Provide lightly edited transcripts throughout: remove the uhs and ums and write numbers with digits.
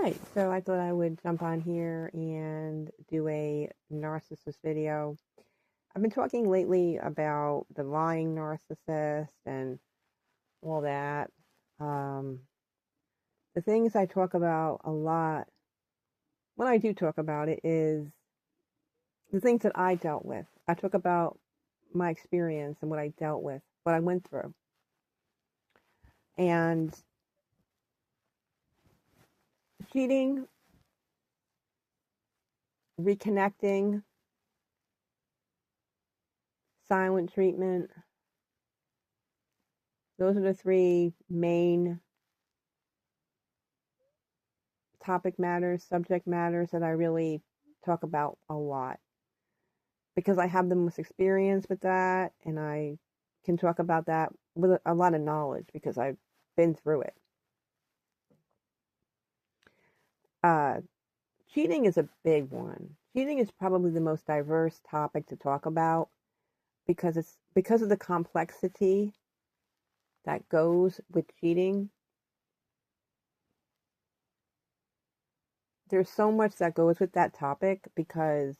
right, so I thought I would jump on here and do a narcissist video. I've been talking lately about the lying narcissist and all that. Um, the things I talk about a lot, when I do talk about it, is the things that I dealt with. I talk about my experience and what I dealt with, what I went through. And cheating, reconnecting, silent treatment, those are the three main topic matters, subject matters that I really talk about a lot because I have the most experience with that and I can talk about that with a lot of knowledge because I've been through it. Uh, Cheating is a big one. Cheating is probably the most diverse topic to talk about because of the complexity that goes with cheating. There's so much that goes with that topic because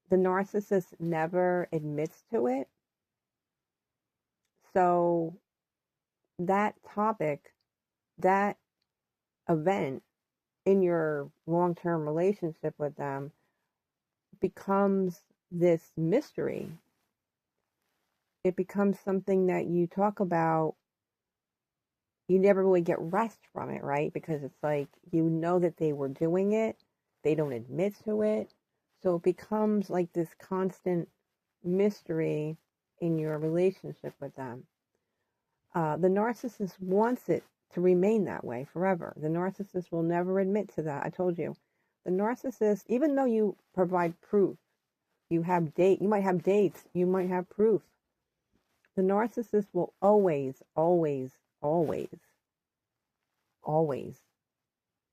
the narcissist never admits to it. So that topic, that event in your long term relationship with them becomes this mystery. It becomes something that you talk about. You never really get rest from it, right? Because it's like you know that they were doing it, they don't admit to it. So it becomes like this constant mystery in your relationship with them. The narcissist wants it to remain that way forever. The narcissist will never admit to that. I told you. The narcissist, even though you provide proof, you might have dates, you might have proof. The narcissist will always, always, always, always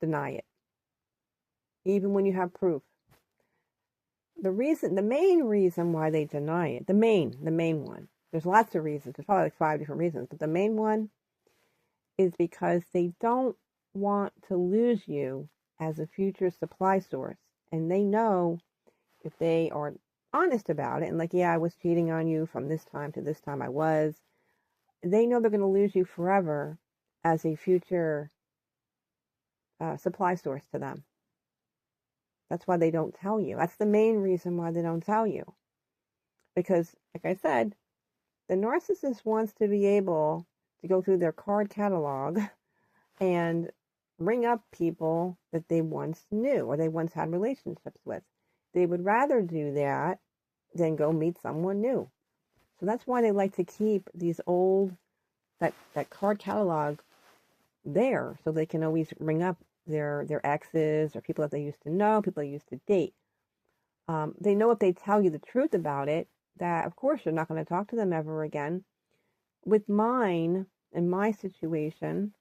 deny it, even when you have proof. The main reason why they deny it, the main one, there's lots of reasons, there's probably like 5 different reasons, but the main one is because they don't want to lose you as a future supply source. And they know if they are honest about it and like, yeah, I was cheating on you from this time to this time I was, they know they're going to lose you forever as a future supply source to them. That's why they don't tell you. That's the main reason why they don't tell you. Because, like I said, the narcissist wants to be able to go through their card catalog and ring up people that they once knew or they once had relationships with. They would rather do that than go meet someone new. So that's why they like to keep these old that card catalog there so they can always ring up their exes or people that they used to know, people they used to date. They know if they tell you the truth about it, that of course you're not going to talk to them ever again. With mine, in my situation,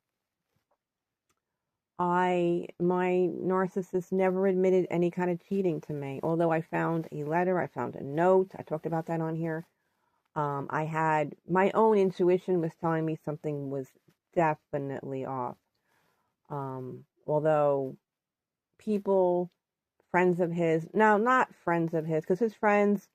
my narcissist never admitted any kind of cheating to me. Although I found a letter, I found a note. I talked about that on here. I had my own intuition was telling me something was definitely off. Although people, friends of his, no, not friends of his, because his friends,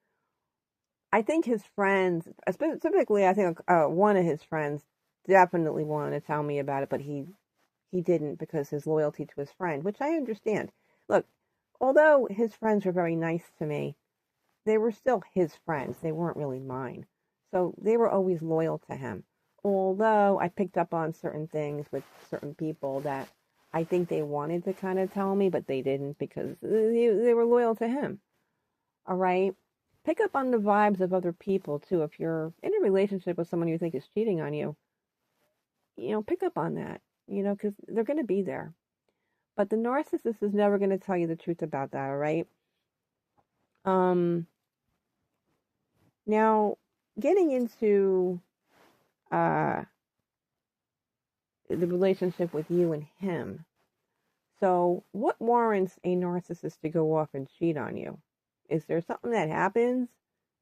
I think his friends, specifically, I think one of his friends definitely wanted to tell me about it, but he didn't because his loyalty to his friend, which I understand. Look, although his friends were very nice to me, they were still his friends. They weren't really mine. So they were always loyal to him. Although I picked up on certain things with certain people that I think they wanted to kind of tell me, but they didn't because they were loyal to him. All right? Pick up on the vibes of other people too. If you're in a relationship with someone you think is cheating on you, pick up on that, because they're going to be there. But the narcissist is never going to tell you the truth about that, all right? Um, Now, getting into uh, the relationship with you and him. So, what warrants a narcissist to go off and cheat on you? Is there something that happens?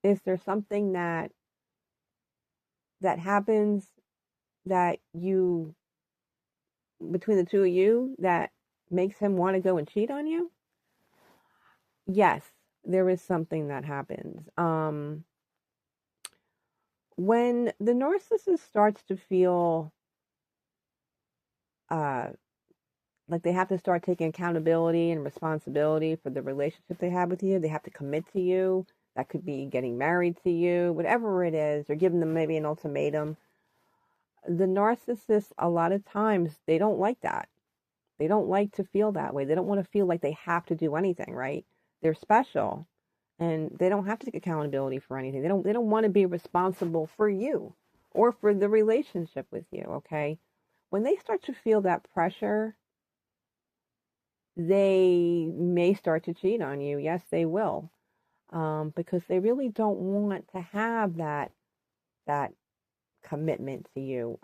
Is there something that happens that you, between the two of you, that makes him want to go and cheat on you? Yes, there is something that happens. When the narcissist starts to feel uh, like they have to start taking accountability and responsibility for the relationship they have with you, they have to commit to you. That could be getting married to you, whatever it is, or giving them maybe an ultimatum. The narcissist, a lot of times, they don't like that. They don't like to feel that way. They don't want to feel like they have to do anything, right? They're special and they don't have to take accountability for anything. They don't want to be responsible for you or for the relationship with you, okay? When they start to feel that pressure, they may start to cheat on you. Yes, they will. Because they really don't want to have that commitment to you.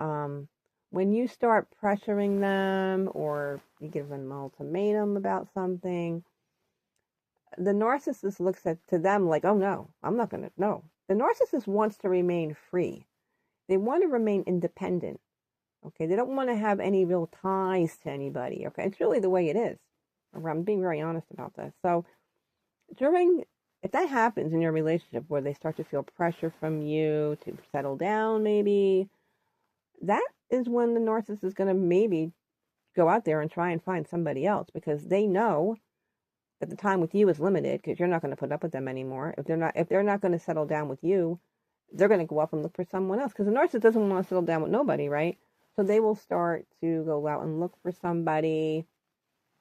When you start pressuring them or you give them an ultimatum about something, the narcissist looks at to them like, oh no, I'm not gonna no. The narcissist wants to remain free. They want to remain independent. Okay, they don't want to have any real ties to anybody. Okay, it's really the way it is. I'm being very honest about this. So during if that happens in your relationship where they start to feel pressure from you to settle down, maybe that is when the narcissist is going to maybe go out there and try and find somebody else because they know that the time with you is limited because you're not going to put up with them anymore. If they're not going to settle down with you, they're going to go off and look for someone else because the narcissist doesn't want to settle down with nobody, right? So they will start to go out and look for somebody.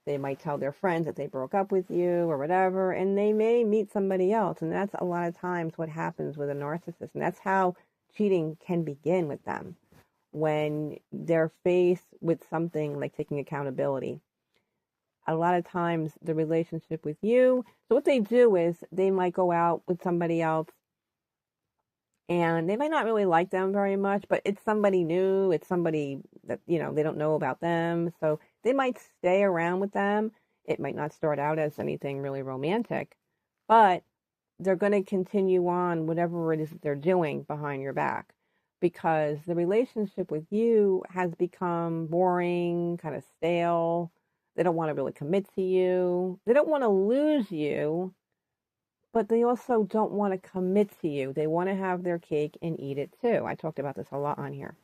They might tell their friends that they broke up with you or whatever, and they may meet somebody else. And that's a lot of times what happens with a narcissist. And that's how cheating can begin with them when they're faced with something like taking accountability. A lot of times, the relationship with you. So, what they do is they might go out with somebody else and they might not really like them very much, but it's somebody new. It's somebody that, they don't know about them. So they might stay around with them. It might not start out as anything really romantic, but they're going to continue on whatever it is that they're doing behind your back because the relationship with you has become boring, kind of stale. They don't want to really commit to you. They don't want to lose you, but they also don't want to commit to you. They want to have their cake and eat it too. I talked about this a lot on here.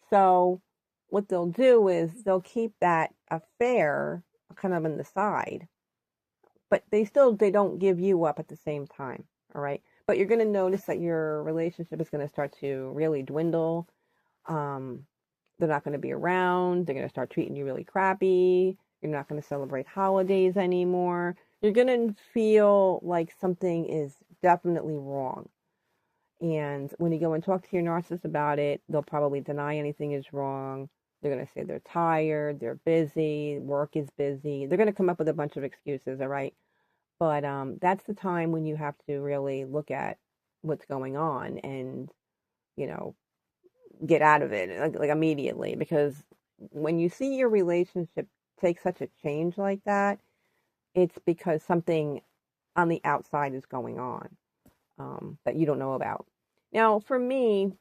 So what they'll do is they'll keep that affair kind of on the side, but they don't give you up at the same time. All right. But you're going to notice that your relationship is going to start to really dwindle. Um, they're not going to be around. They're going to start treating you really crappy. You're not going to celebrate holidays anymore. You're going to feel like something is definitely wrong. And when you go and talk to your narcissist about it, they'll probably deny anything is wrong. They're going to say they're tired, they're busy, work is busy. They're going to come up with a bunch of excuses, all right? But that's the time when you have to really look at what's going on and, you know, get out of it like immediately because when you see your relationship take such a change like that, it's because something on the outside is going on that you don't know about. Now, for me,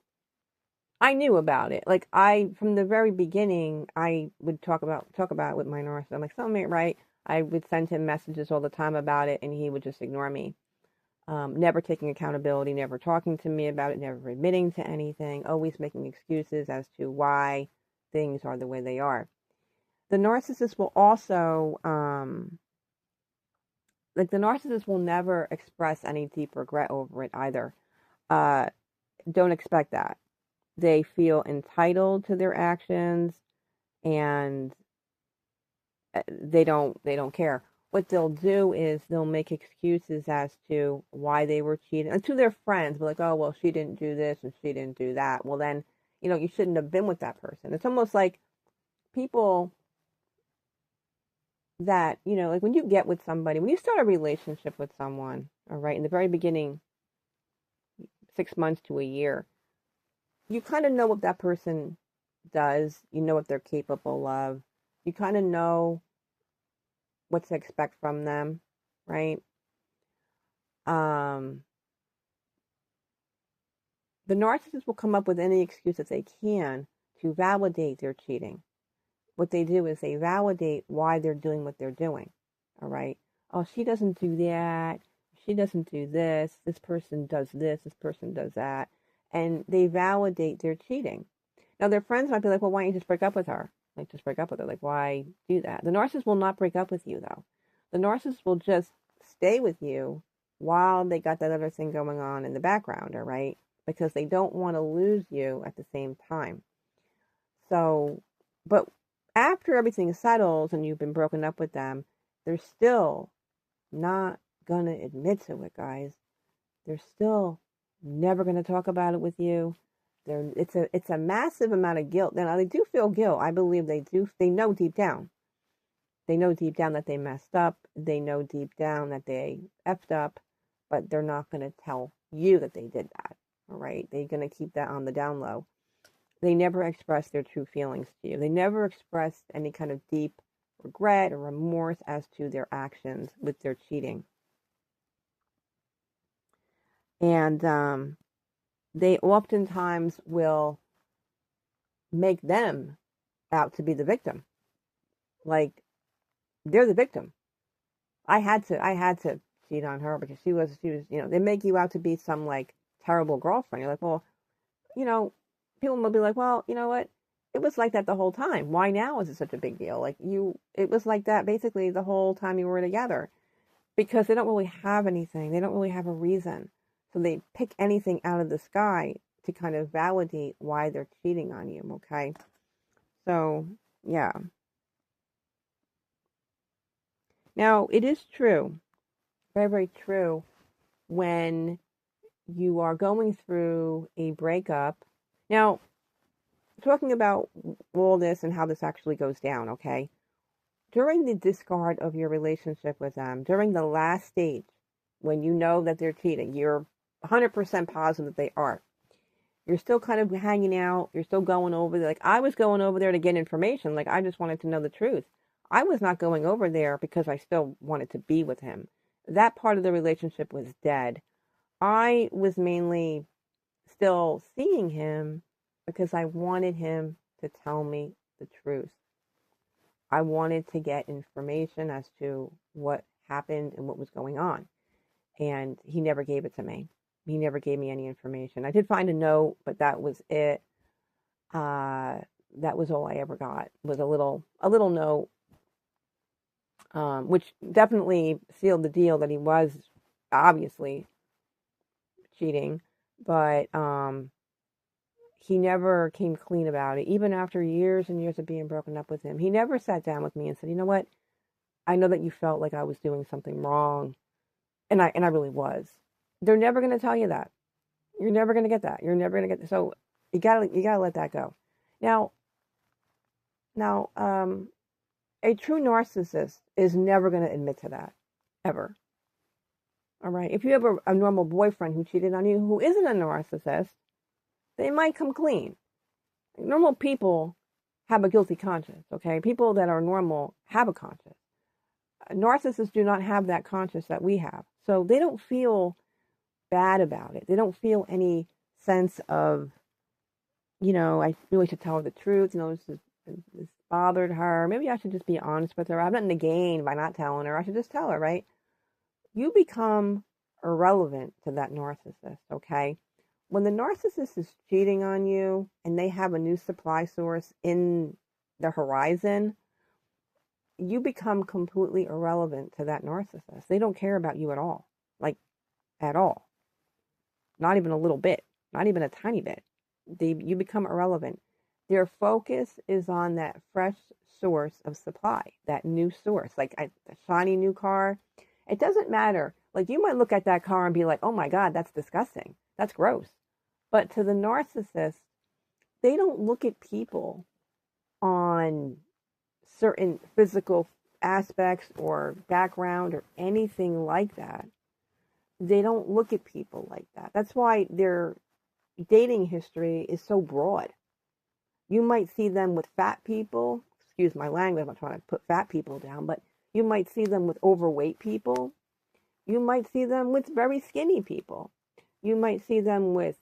I knew about it. Like from the very beginning, I would talk about it with my nurse. I'm like, something ain't right. I would send him messages all the time about it, and he would just ignore me. Never taking accountability, never talking to me about it, never admitting to anything, always making excuses as to why things are the way they are. The narcissist will also, the narcissist will never express any deep regret over it either. Uh, don't expect that. They feel entitled to their actions and they don't care. What they'll do is they'll make excuses as to why they were cheating and to their friends, but like, oh well, she didn't do this and she didn't do that. Well then, you shouldn't have been with that person. It's almost like people that, like when you get with somebody, when you start a relationship with someone, all right, in the very beginning, 6 months to a year, you kind of know what that person does, you know what they're capable of, you kind of know what to expect from them, right? Um, the narcissist will come up with any excuse that they can to validate their cheating. What they do is they validate why they're doing what they're doing. All right. Oh, she doesn't do that. She doesn't do this. This person does this. This person does that. And they validate their cheating. Now, their friends might be like, well, why don't you just break up with her? Like, just break up with her. Like, why do that? The narcissist will not break up with you, though. The narcissist will just stay with you while they got that other thing going on in the background, all right? Because they don't want to lose you at the same time. So, but after everything settles and you've been broken up with them, they're still not going to admit to it, guys. They're still never going to talk about it with you. It's a massive amount of guilt. Now, they do feel guilt. I believe they do. They know deep down. They know deep down that they messed up. They know deep down that they effed up, but they're not going to tell you that they did that. All right. They're going to keep that on the down low. They never express their true feelings to you. They never express any kind of deep regret or remorse as to their actions with their cheating. And they oftentimes will make them out to be the victim. Like, they're the victim. I had to cheat on her because she was, they make you out to be some like terrible girlfriend. You're like, well, people will be like, well, you know what? It was like that the whole time. Why now is it such a big deal? Like it was like that basically the whole time you were together, because they don't really have anything. They don't really have a reason. So they pick anything out of the sky to kind of validate why they're cheating on you. Okay. So yeah. Now it is true, very, very true, when you are going through a breakup. Now, talking about all this and how this actually goes down, okay? During the discard of your relationship with them, during the last stage, when you know that they're cheating, you're 100% positive that they are. You're still kind of hanging out. You're still going over there. Like, I was going over there to get information. Like, I just wanted to know the truth. I was not going over there because I still wanted to be with him. That part of the relationship was dead. I was mainly still seeing him because I wanted him to tell me the truth. I wanted to get information as to what happened and what was going on. And he never gave it to me. He never gave me any information. I did find a note, but that was it. That was all I ever got, was a little note, which definitely sealed the deal that he was obviously cheating, but he never came clean about it. Even after years and years of being broken up with him, he never sat down with me and said, you know what? I know that you felt like I was doing something wrong, and I really was. They're never going to tell you that. You're never going to get that. You're never going to get. So you gotta let that go. Now, a true narcissist is never going to admit to that, ever. All right. If you have a normal boyfriend who cheated on you, who isn't a narcissist, they might come clean. Normal people have a guilty conscience. Okay, people that are normal have a conscience. Narcissists do not have that conscience that we have, so they don't feel bad about it. They don't feel any sense of, I really should tell her the truth. This bothered her. Maybe I should just be honest with her. I have nothing to gain by not telling her. I should just tell her, right? You become irrelevant to that narcissist, okay? When the narcissist is cheating on you and they have a new supply source in the horizon, you become completely irrelevant to that narcissist. They don't care about you at all. Like, at all. Not even a little bit. Not even a tiny bit. You become irrelevant. Their focus is on that fresh source of supply, that new source, like a shiny new car. It doesn't matter. Like, you might look at that car and be like, oh my God, that's disgusting. That's gross. But to the narcissist, they don't look at people on certain physical aspects or background or anything like that. They don't look at people like that. That's why their dating history is so broad. You might see them with fat people. Excuse my language, I'm not trying to put fat people down, but you might see them with overweight people. You might see them with very skinny people. You might see them with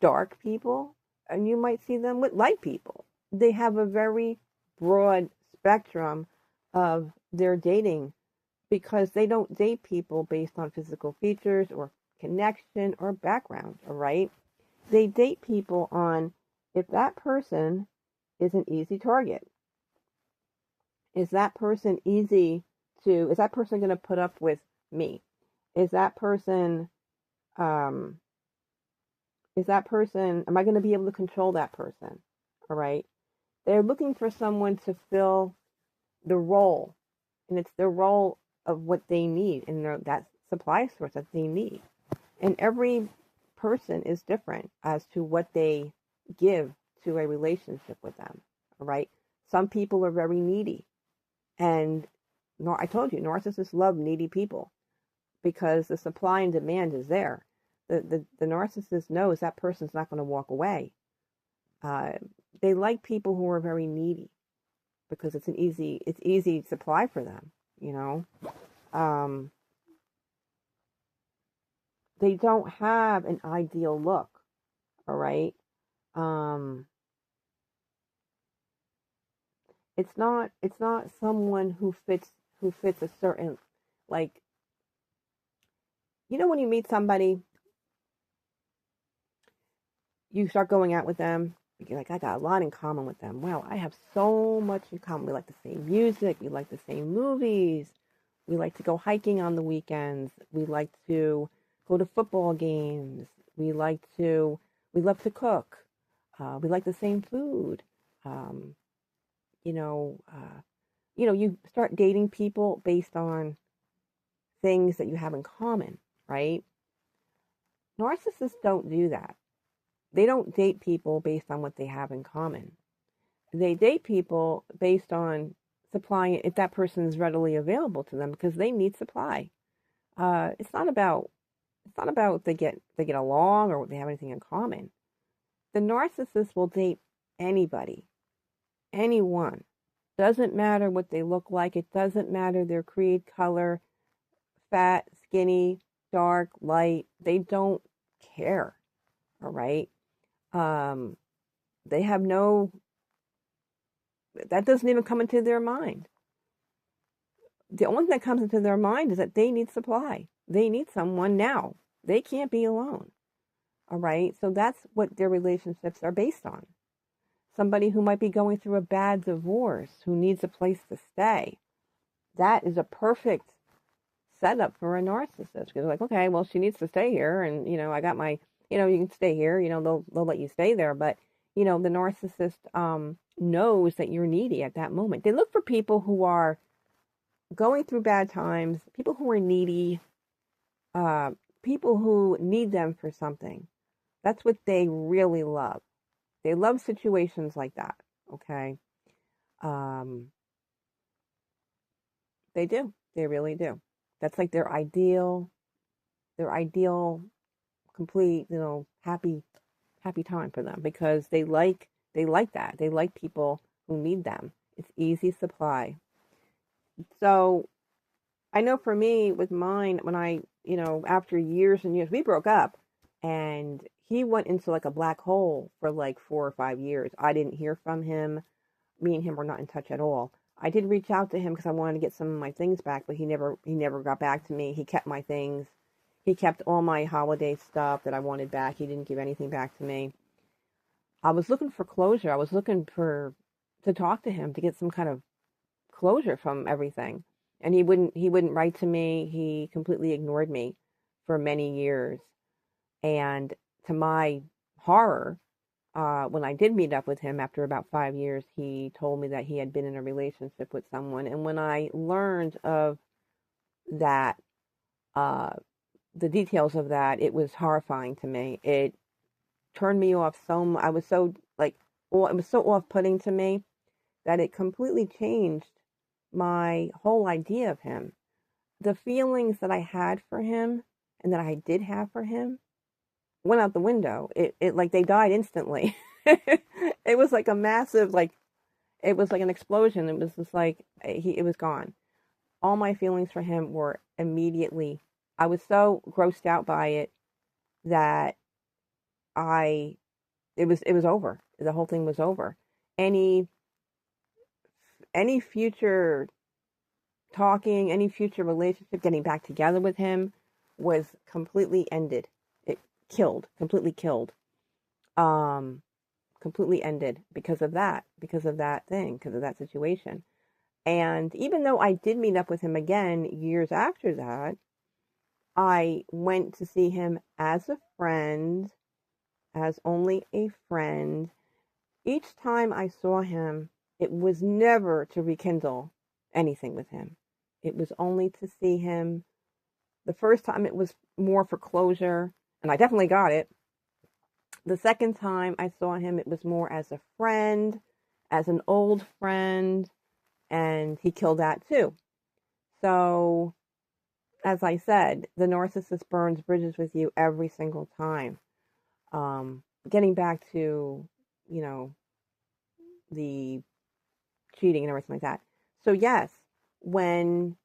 dark people. and you might see them with light people. They have a very broad spectrum of their dating because they don't date people based on physical features or connection or background, all right? They date people on if that person is an easy target. Is that person going to put up with me? Is that person, um, am I going to be able to control that person? All right. They're looking for someone to fill the role, and it's the role of what they need and that supply source that they need. And every person is different as to what they give to a relationship with them. All right. Some people are very needy. And I told you, narcissists love needy people because the supply and demand is there. The narcissist knows that person's not going to walk away. Uh, they like people who are very needy because it's easy supply for them. You know, um, they don't have an ideal look. All right, um, it's not someone who fits a certain, like, when you meet somebody, you start going out with them, you're like, I got a lot in common with them. Wow, I have so much in common. We like the same music, we like the same movies, we like to go hiking on the weekends, we like to go to football games, we love to cook, we like the same food. Um, you know, you start dating people based on things that you have in common, right? Narcissists don't do that. They don't date people based on what they have in common. They date people based on supplying if that person is readily available to them because they need supply. It's not about if they get along or they have anything in common. The narcissist will date anybody, anyone. Doesn't matter what they look like. It doesn't matter their creed, color, fat, skinny, dark, light. They don't care. All right. Um, they have no, that doesn't even come into their mind. The only thing that comes into their mind is that they need supply. They need someone now. They can't be alone. All right. So that's what their relationships are based on. Somebody who might be going through a bad divorce, who needs a place to stay. That is a perfect setup for a narcissist because they're like, okay, well, she needs to stay here, and I got my, you can stay here. They'll let you stay there, but the narcissist knows that you're needy at that moment. They look for people who are going through bad times, people who are needy, uh, people who need them for something. That's what they really love. They love situations like that. Okay, um, they do. They really do. That's like their ideal complete, happy time for them because they like that. They like people who need them. It's easy supply. So I know for me with mine, when after years and years, we broke up and he went into like a black hole for like 4 or 5 years. I didn't hear from him. Me and him were not in touch at all. I did reach out to him because I wanted to get some of my things back, but he never got back to me. He kept my things. He kept all my holiday stuff that I wanted back. He didn't give anything back to me. I was looking for closure. I was looking to talk to him to get some kind of closure from everything. And he wouldn't write to me. He completely ignored me for many years. And to my horror, when I did meet up with him after about 5 years, he told me that he had been in a relationship with someone. And when I learned of that, uh, the details of that, it was horrifying to me. It turned me off I was so like, it was so off-putting to me that it completely changed my whole idea of him. The feelings that I had for him and that I did have for him went out the window. It like they died instantly. It was like a massive, like, it was like an explosion. It was just like it was gone. All my feelings for him were immediately. I was so grossed out by it that I it was over. The whole thing was over. Any any future talking, any future relationship, getting back together with him was completely ended. It killed, completely killed. Um, Completely ended because of that thing, because of that situation. And even though I did meet up with him again years after that, I went to see him as a friend, as only a friend. Each time I saw him, it was never to rekindle anything with him. It was only to see him. The first time it was more for closure, and I definitely got it. The second time I saw him, it was more as a friend, as an old friend, and he killed that too. So, as I said, the narcissist burns bridges with you every single time. Getting back to, you know, the cheating and everything like that. So yes, when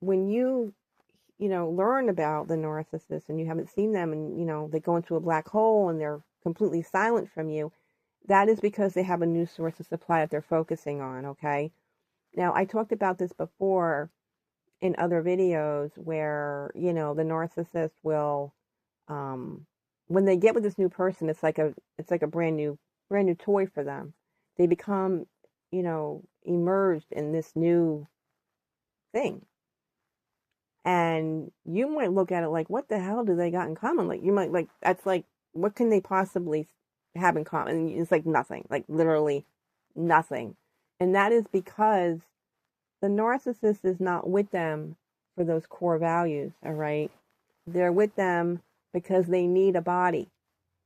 when you learn about the narcissist and you haven't seen them and they go into a black hole and they're completely silent from you, that is because they have a new source of supply that they're focusing on, okay? Now, I talked about this before in other videos where, the narcissist will when they get with this new person, it's like a brand new toy for them. They become, immersed in this new thing. And you might look at it like, what the hell do they got in common? Like, you might, like, that's like, what can they possibly have in common? And it's like nothing, like literally nothing. And that is because the narcissist is not with them for those core values, all right? They're with them because they need a body.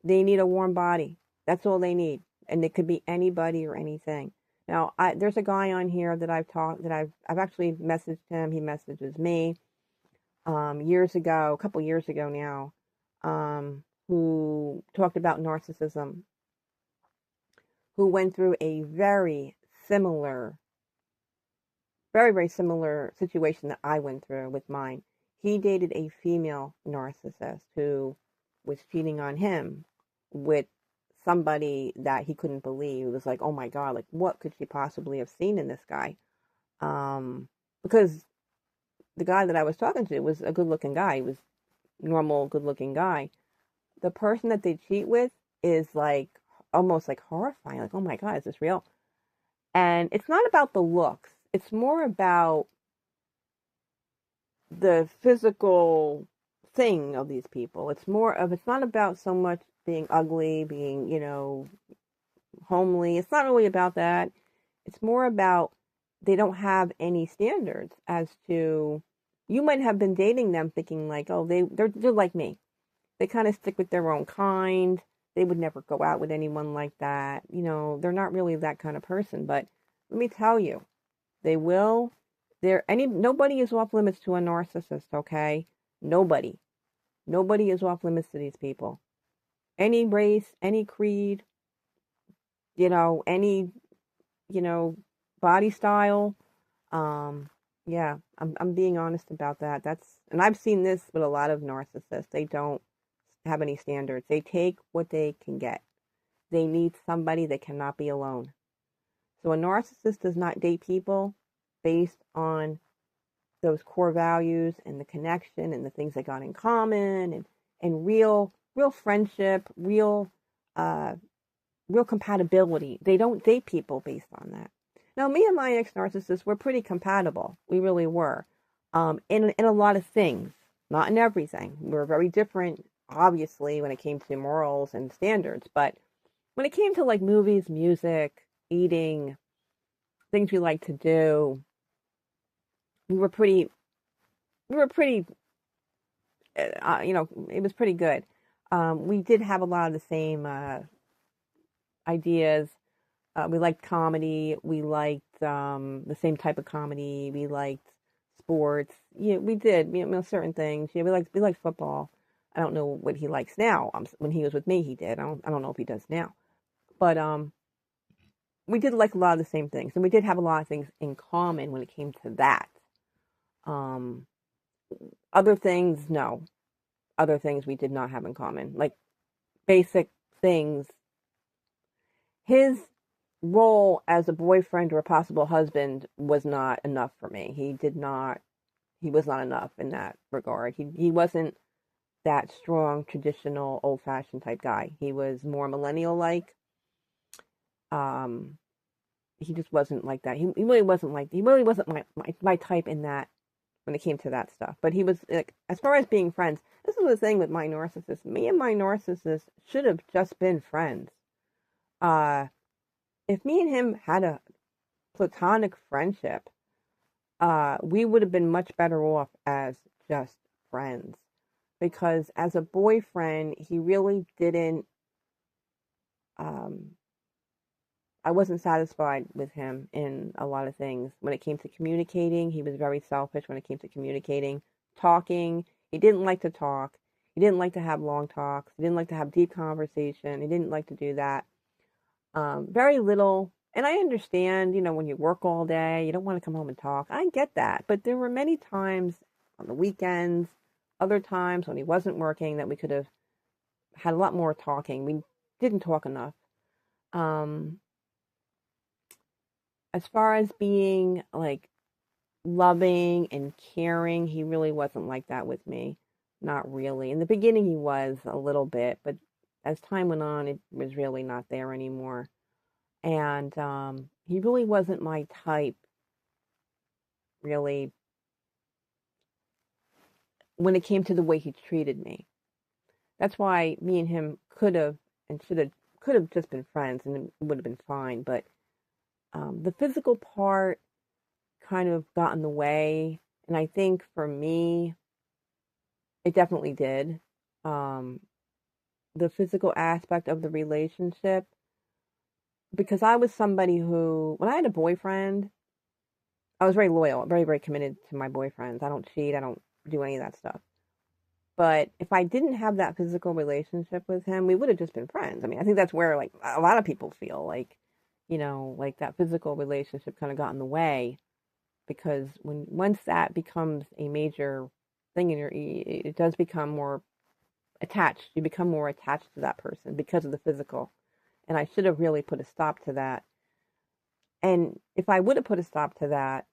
They need a warm body. That's all they need. And it could be anybody or anything. Now, there's a guy on here that I've actually messaged him. He messages me years ago, a couple years ago now, who talked about narcissism, who went through a very, very similar situation that I went through with mine. He dated a female narcissist who was cheating on him with somebody that he couldn't believe. It was like, oh my God, like what could she possibly have seen in this guy? Because the guy that I was talking to was a good looking guy. He was normal, good looking guy. The person that they cheat with is like almost like horrifying. Like, oh my God, is this real? And it's not about the looks. It's more about the physical thing of these people. It's not about so much being ugly, being, homely. It's not really about that. It's more about they don't have any standards as to, you might have been dating them thinking like, oh, they're like me. They kind of stick with their own kind. They would never go out with anyone like that. They're not really that kind of person. But let me tell you, they will. Nobody is off limits to a narcissist, okay? Nobody. Nobody is off limits to these people. Any race, any creed, any, you know, body style. Yeah, I'm being honest about that. And I've seen this with a lot of narcissists. They don't have any standards. They take what they can get. They need somebody that cannot be alone. So a narcissist does not date people based on those core values and the connection and the things they got in common and real friendship, uh real compatibility. They don't date people based on that. Now, me and my ex narcissist were pretty compatible. We really were. In a lot of things, not in everything. We were very different, obviously, when it came to morals and standards. But when it came to like movies, music, eating, things we like to do, we were pretty. We were pretty. It was pretty good. We did have a lot of the same ideas. We liked comedy. We liked the same type of comedy. We liked sports. Yeah, we did. Certain things. Yeah, we liked football. I don't know what he likes now. When he was with me, he did. I don't know if he does now. But we did like a lot of the same things, and we did have a lot of things in common when it came to that. Um, Other things, no. Other things we did not have in common, like basic things. his role as a boyfriend or a possible husband was not enough for me. He was not enough in that regard. He wasn't that strong, traditional, old fashioned type guy. He was more millennial like. Um, he just wasn't like that. He really wasn't my type in that when it came to that stuff. But he was like, as far as being friends, this is the thing with my narcissist. Me and my narcissist should have just been friends. Uh, if me and him had a platonic friendship, we would have been much better off as just friends. Because as a boyfriend, he really didn't. Um, I wasn't satisfied with him in a lot of things. When it came to communicating, he was very selfish when it came to communicating. Talking, he didn't like to talk. He didn't like to have long talks. He didn't like to have deep conversation. He didn't like to do that. Very little. And I understand, when you work all day, you don't want to come home and talk. I get that. But there were many times on the weekends, other times when he wasn't working, that we could have had a lot more talking. We didn't talk enough. Um, as far as being like loving and caring, he really wasn't like that with me. Not really. In the beginning, he was a little bit, but as time went on, it was really not there anymore. And he really wasn't my type, really, when it came to the way he treated me. That's why me and him could have just been friends, and it would have been fine. But the physical part kind of got in the way, and I think for me, it definitely did. Um, the physical aspect of the relationship, because I was somebody who, when I had a boyfriend, I was very loyal, very, very committed to my boyfriends. I don't cheat, I don't do any of that stuff. But if I didn't have that physical relationship with him, we would have just been friends. I mean, I think that's where like a lot of people feel like, like that physical relationship kind of got in the way, because once that becomes a major thing in it does become more attached. You become more attached to that person because of the physical. And I should have really put a stop to that. And if I would have put a stop to that,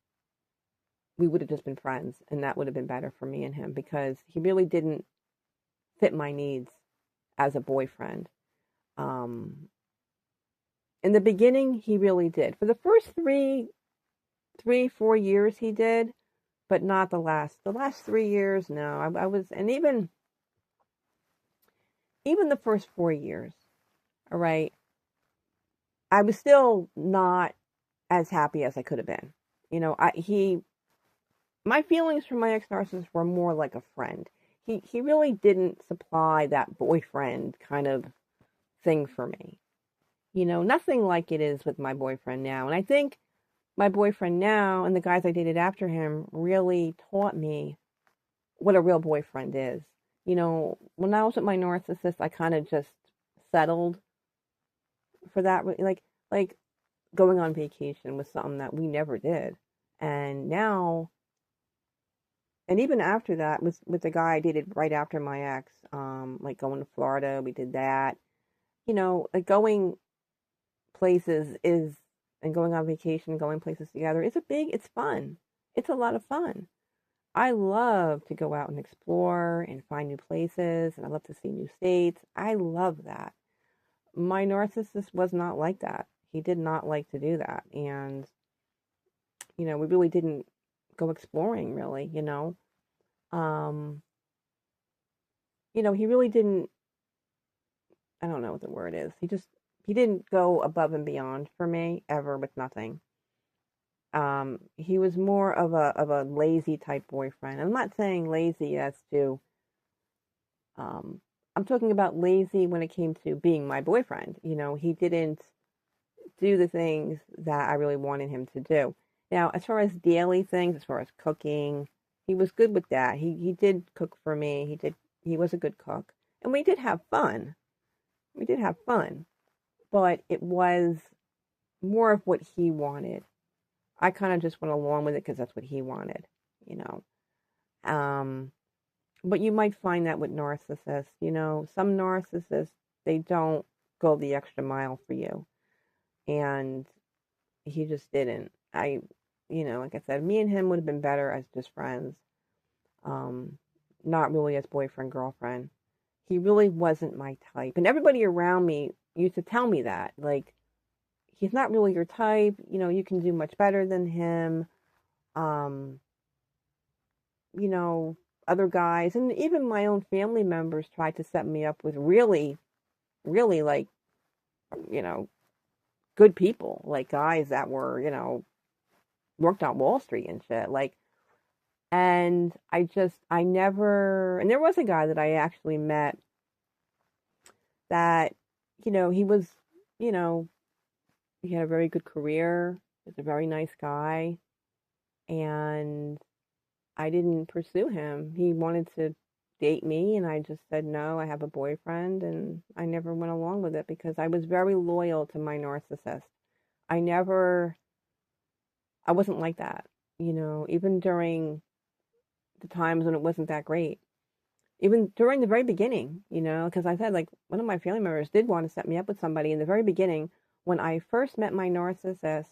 we would have just been friends, and that would have been better for me and him, because he really didn't fit my needs as a boyfriend. Um, in the beginning, he really did. For the first 4 years, he did, but not the last. The last 3 years, no. I was, and even the first 4 years, all right, I was still not as happy as I could have been. My feelings for my ex narcissist were more like a friend. He really didn't supply that boyfriend kind of thing for me. Nothing like it is with my boyfriend now. And I think my boyfriend now and the guys I dated after him really taught me what a real boyfriend is. When I was with my narcissist, I kind of just settled for that. Like going on vacation was something that we never did. And now, and even after that, with the guy I dated right after my ex, like going to Florida, we did that. Like going places is and going on vacation, going places together it's fun. It's a lot of fun. I love to go out and explore and find new places, and I love to see new states. I love that. My narcissist was not like that. He did not like to do that. And, we really didn't go exploring, really. Um, he really didn't, I don't know what the word is. He didn't go above and beyond for me ever with nothing. He was more of a lazy type boyfriend. I'm not saying lazy as to, um, I'm talking about lazy when it came to being my boyfriend. He didn't do the things that I really wanted him to do. Now, as far as daily things, as far as cooking, he was good with that. He did cook for me. He was a good cook. And we did have fun. We did have fun. But it was more of what he wanted. I kind of just went along with it because that's what he wanted, you know. Um, but you might find that with narcissists, some narcissists, they don't go the extra mile for you. and he just didn't. Like I said, me and him would have been better as just friends, um, not really as boyfriend girlfriend. He really wasn't my type, and everybody around me used to tell me that, like, he's not really your type. You can do much better than him. Um, you know, Other guys and even my own family members tried to set me up with really, really like, you know, good people, like guys that were, worked on Wall Street and shit. Like, and I never, and there was a guy that I actually met that, he was, you know, he had a very good career, was a very nice guy, and I didn't pursue him. He wanted to date me, and I just said no, I have a boyfriend, and I never went along with it because I was very loyal to my narcissist. I never, I wasn't like that, even during the times when it wasn't that great. Even during the very beginning, because I said, like, one of my family members did want to set me up with somebody in the very beginning when I first met my narcissist.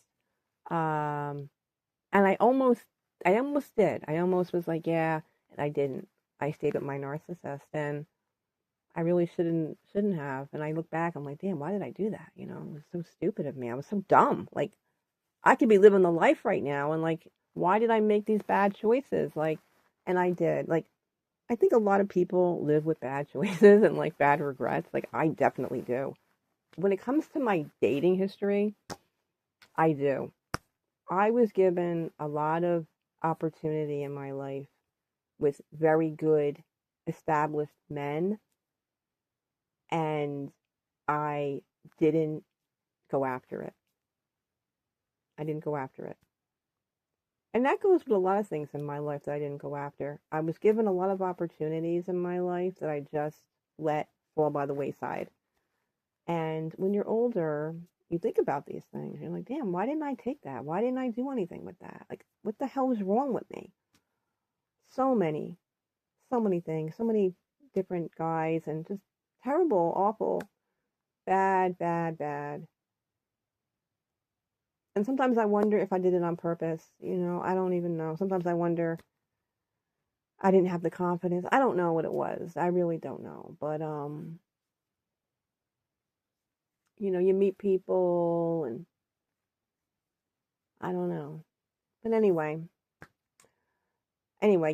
Um, and I almost did. I almost was like, yeah, and I didn't. I stayed with my narcissist, and I really shouldn't have. And I look back, I'm like, damn, why did I do that? It was so stupid of me. I was so dumb. Like, I could be living the life right now, and like, why did I make these bad choices? Like, and I did. Like, I think a lot of people live with bad choices and like bad regrets. Like, I definitely do. When it comes to my dating history, I do. I was given a lot of opportunity in my life with very good established men, and I didn't go after it. I didn't go after it. And that goes with a lot of things in my life that I didn't go after. I was given a lot of opportunities in my life that I just let fall by the wayside. And when you're older, you think about these things. You're like, damn, why didn't I take that? Why didn't I do anything with that? Like, what the hell is wrong with me? So many, so many things, so many different guys, and just terrible, awful, bad, bad, bad. And sometimes I wonder if I did it on purpose. I don't even know. Sometimes I wonder I didn't have the confidence. I don't know what it was. I really don't know. But you meet people and I don't know. But anyway,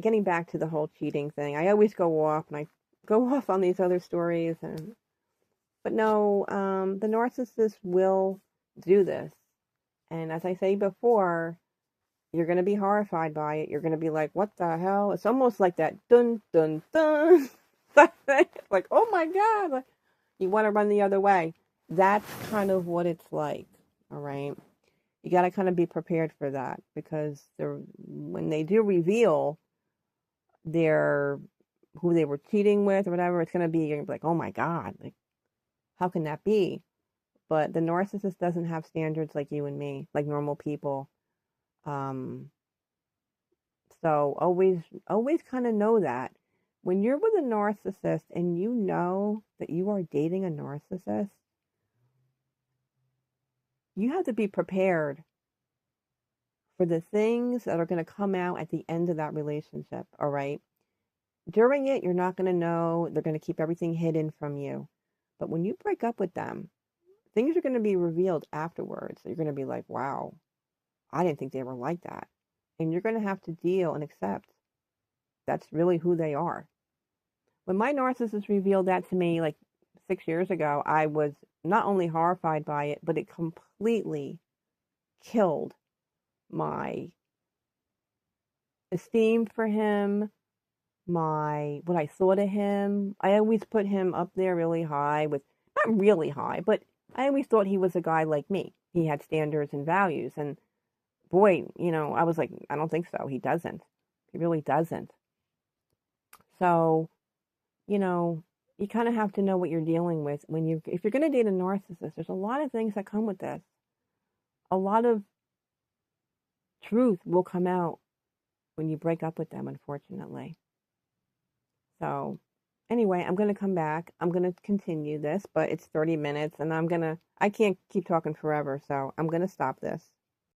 getting back to the whole cheating thing. I always go off and I go off on these other stories, but no, the narcissist will do this. And as I say before, you're going to be horrified by it. You're going to be like, what the hell? It's almost like that dun dun dun. Like, oh my God. Like, you want to run the other way. That's kind of what it's like. All right. You got to kind of be prepared for that because when they do reveal their who they were cheating with or whatever, it's going to be, you're going to be like, oh my God, like, how can that be? But the narcissist doesn't have standards like you and me, like normal people. Um, so always kind of know that when you're with a narcissist and you know that you are dating a narcissist, you have to be prepared for the things that are going to come out at the end of that relationship, all right? During it, you're not going to know. They're going to keep everything hidden from you. But when you break up with them, things are going to be revealed afterwards. You're going to be like, wow, I didn't think they were like that. And you're going to have to deal and accept that's really who they are. When my narcissist revealed that to me like 6 years ago, I was not only horrified by it, but it completely killed my esteem for him, my what I thought of him. I always put him up there really high with not really high, but I always thought he was a guy like me. He had standards and values. And boy, I was like, I don't think so. He doesn't. He really doesn't. So, you know, you kind of have to know what you're dealing with if you're going to date a narcissist. There's a lot of things that come with this. A lot of truth will come out when you break up with them, unfortunately. So Anyway, I'm going to come back. I'm going to continue this, but it's 30 minutes and I can't keep talking forever. So I'm going to stop this.